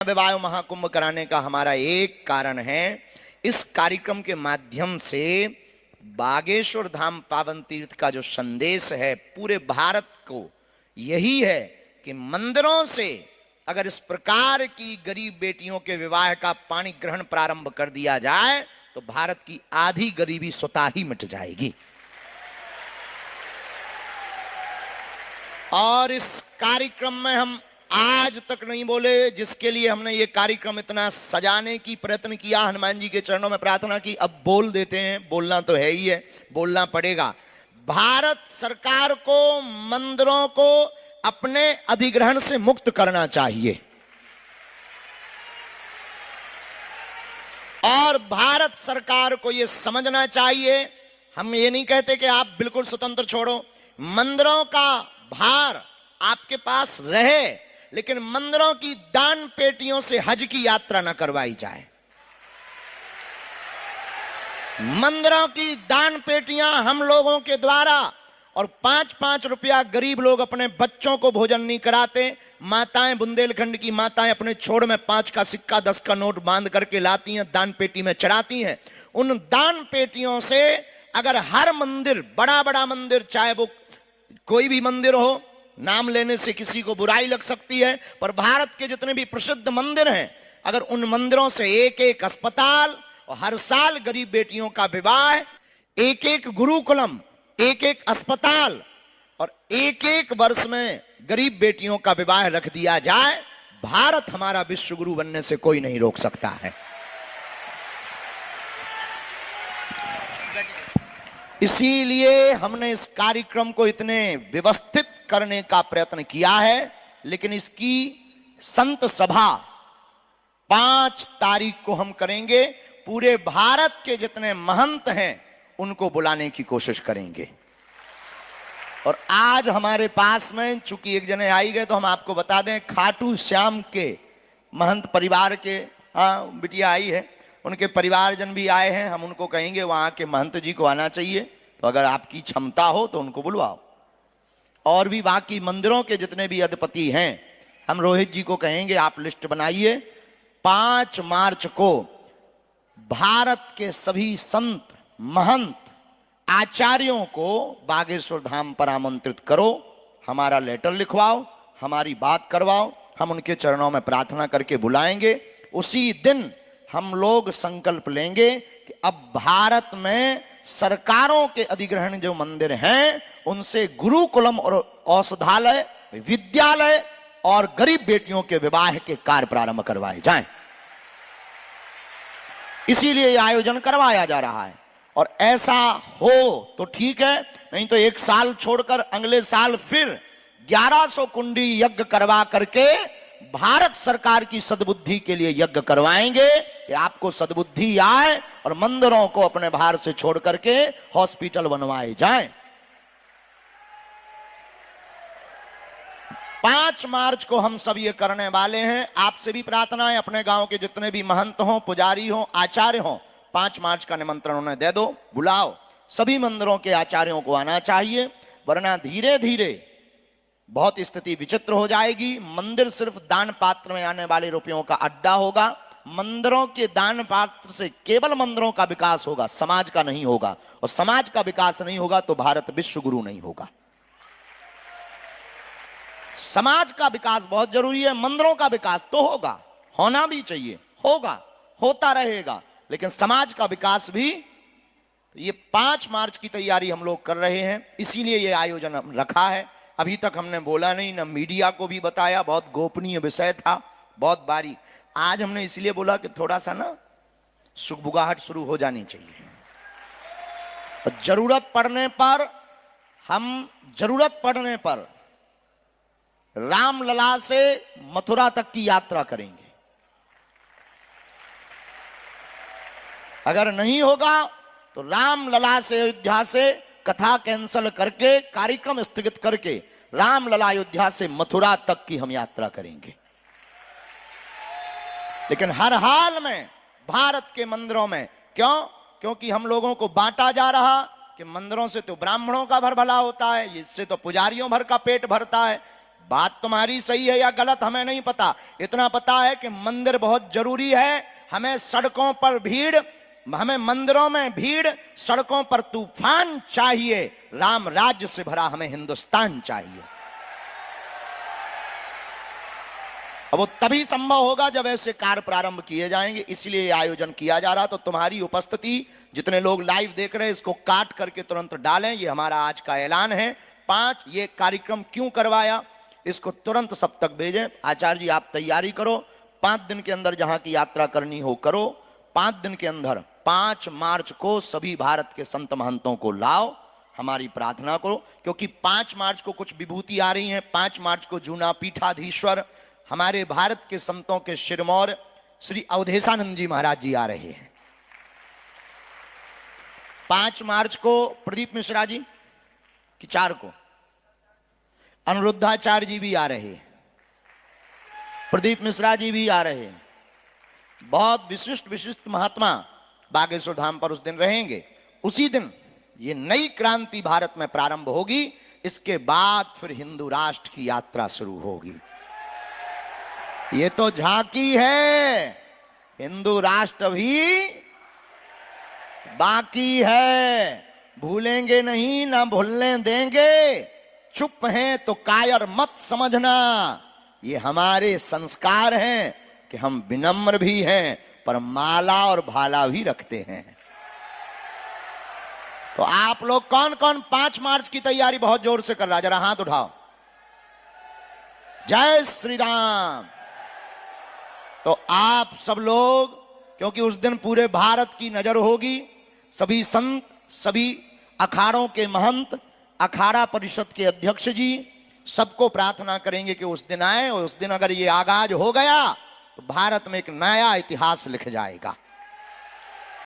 विवाह महाकुंभ कराने का हमारा एक कारण है, इस कार्यक्रम के माध्यम से बागेश्वर धाम पावन तीर्थ का जो संदेश है पूरे भारत को यही है कि मंदिरों से अगर इस प्रकार की गरीब बेटियों के विवाह का पाणी ग्रहण प्रारंभ कर दिया जाए तो भारत की आधी गरीबी स्वतः ही मिट जाएगी। और इस कार्यक्रम में हम आज तक नहीं बोले, जिसके लिए हमने ये कार्यक्रम इतना सजाने की प्रयत्न किया, हनुमान जी के चरणों में प्रार्थना की, अब बोल देते हैं। बोलना तो है ही है, बोलना पड़ेगा। भारत सरकार को मंदिरों को अपने अधिग्रहण से मुक्त करना चाहिए और भारत सरकार को यह समझना चाहिए, हम ये नहीं कहते कि आप बिल्कुल स्वतंत्र छोड़ो, मंदिरों का भार आपके पास रहे, लेकिन मंदिरों की दान पेटियों से हज की यात्रा न करवाई जाए। मंदिरों की दान पेटियां हम लोगों के द्वारा और 5-5 रुपया गरीब लोग अपने बच्चों को भोजन नहीं कराते। माताएं, बुंदेलखंड की माताएं अपने छोड़ में 5 का सिक्का 10 का नोट बांध करके लाती हैं, दान पेटी में चढ़ाती हैं। उन दान पेटियों से अगर हर मंदिर, बड़ा बड़ा मंदिर, चाहे वो कोई भी मंदिर हो, नाम लेने से किसी को बुराई लग सकती है, पर भारत के जितने भी प्रसिद्ध मंदिर हैं, अगर उन मंदिरों से एक एक अस्पताल और हर साल गरीब बेटियों का विवाह, एक एक गुरुकुलम, एक एक अस्पताल और एक एक वर्ष में गरीब बेटियों का विवाह रख दिया जाए, भारत हमारा विश्व गुरु बनने से कोई नहीं रोक सकता है। इसीलिए हमने इस कार्यक्रम को इतने व्यवस्थित करने का प्रयत्न किया है, लेकिन इसकी संत सभा 5 तारीख को हम करेंगे। पूरे भारत के जितने महंत हैं उनको बुलाने की कोशिश करेंगे। और आज हमारे पास में चूंकि एक जने आई गए तो हम आपको बता दें, खाटू श्याम के महंत परिवार के बिटिया आई है, उनके परिवारजन भी आए हैं। हम उनको कहेंगे वहां के महंत जी को आना चाहिए, तो अगर आपकी क्षमता हो तो उनको बुलवाओ। और भी बाकी मंदिरों के जितने भी अधिपति हैं, हम रोहित जी को कहेंगे आप लिस्ट बनाइए। 5 मार्च को भारत के सभी संत, महंत, आचार्यों को बागेश्वर धाम पर आमंत्रित करो, हमारा लेटर लिखवाओ, हमारी बात करवाओ, हम उनके चरणों में प्रार्थना करके बुलाएंगे। उसी दिन हम लोग संकल्प लेंगे कि अब भारत में सरकारों के अधिग्रहण जो मंदिर हैं उनसे गुरुकुलम और औषधालय, विद्यालय और गरीब बेटियों के विवाह के कार्य प्रारंभ करवाए जाएं। इसीलिए यह आयोजन करवाया जा रहा है। और ऐसा हो तो ठीक है, नहीं तो एक साल छोड़कर अगले साल फिर 1100 कुंडी यज्ञ करवा करके भारत सरकार की सद्बुद्धि के लिए यज्ञ करवाएंगे कि आपको सद्बुद्धि आए और मंदिरों को अपने भार से छोड़ करके हॉस्पिटल बनवाए जाएं। 5 मार्च को हम सब ये करने वाले हैं। आपसे भी प्रार्थना है, अपने गांव के जितने भी महंत हों, पुजारी हों, आचार्य हों, 5 मार्च का निमंत्रण उन्हें दे दो, बुलाओ। सभी मंदिरों के आचार्यों को आना चाहिए, वरना धीरे धीरे बहुत स्थिति विचित्र हो जाएगी। मंदिर सिर्फ दान पात्र में आने वाले रुपयों का अड्डा होगा। मंदिरों के दान पात्र से केवल मंदिरों का विकास होगा, समाज का नहीं होगा। और समाज का विकास नहीं होगा तो भारत विश्व गुरु नहीं होगा। समाज का विकास बहुत जरूरी है, मंदिरों का विकास तो होगा, होना भी चाहिए, होगा, होता रहेगा, लेकिन समाज का विकास भी। तो ये 5 मार्च की तैयारी हम लोग कर रहे हैं, इसीलिए ये आयोजन हम रखा है। अभी तक हमने बोला नहीं, ना मीडिया को भी बताया, बहुत गोपनीय विषय था, बहुत बारी। आज हमने इसलिए बोला कि थोड़ा सा ना सुगबुगाहट शुरू हो जानी चाहिए। और जरूरत पड़ने पर रामलला से मथुरा तक की यात्रा करेंगे। अगर नहीं होगा तो रामलला से अयोध्या से कथा कैंसिल करके, कार्यक्रम स्थगित करके रामलला अयोध्या से मथुरा तक की हम यात्रा करेंगे। लेकिन हर हाल में भारत के मंदिरों में, क्यों? क्योंकि हम लोगों को बांटा जा रहा कि मंदिरों से तो ब्राह्मणों का भर भला होता है, इससे तो पुजारियों भर का पेट भरता है। बात तुम्हारी सही है या गलत हमें नहीं पता, इतना पता है कि मंदिर बहुत जरूरी है। हमें सड़कों पर भीड़, हमें मंदिरों में भीड़, सड़कों पर तूफान चाहिए। राम राज्य से भरा हमें हिंदुस्तान चाहिए। अब वो तभी संभव होगा जब ऐसे कार्य प्रारंभ किए जाएंगे। इसलिए ये आयोजन किया जा रहा। तो तुम्हारी उपस्थिति, जितने लोग लाइव देख रहे हैं, इसको काट करके तुरंत डालें। ये हमारा आज का ऐलान है। 5, ये कार्यक्रम क्यों करवाया, इसको तुरंत सब तक भेजें। आचार्य जी आप तैयारी करो, 5 दिन के अंदर जहां की यात्रा करनी हो करो। 5 दिन के अंदर 5 मार्च को सभी भारत के संत महंतों को लाओ, हमारी प्रार्थना करो। क्योंकि 5 मार्च को कुछ विभूति आ रही हैं। 5 मार्च को जूना पीठाधीश्वर हमारे भारत के संतों के शिरमौर श्री अवधेशानंद जी महाराज जी आ रहे हैं। 5 मार्च को प्रदीप मिश्रा जी कि 4 को अनिरुद्धाचार्य जी भी आ रहे हैं, प्रदीप मिश्रा जी भी आ रहे हैं। बहुत विशिष्ट विशिष्ट महात्मा बागेश्वर धाम पर उस दिन रहेंगे। उसी दिन ये नई क्रांति भारत में प्रारंभ होगी। इसके बाद फिर हिंदू राष्ट्र की यात्रा शुरू होगी। ये तो झांकी है, हिंदू राष्ट्र भी बाकी है। भूलेंगे नहीं, ना भूलने देंगे। चुप हैं तो कायर मत समझना। ये हमारे संस्कार हैं कि हम विनम्र भी हैं पर माला और भाला भी रखते हैं। तो आप लोग कौन कौन 5 मार्च की तैयारी बहुत जोर से कर रहा, जरा हाथ उठाओ। जय श्री राम। तो आप सब लोग, क्योंकि उस दिन पूरे भारत की नजर होगी, सभी संत, सभी अखाड़ों के महंत, अखाड़ा परिषद के अध्यक्ष जी, सबको प्रार्थना करेंगे कि उस दिन आए। और उस दिन अगर ये आगाज हो गया तो भारत में एक नया इतिहास लिख जाएगा।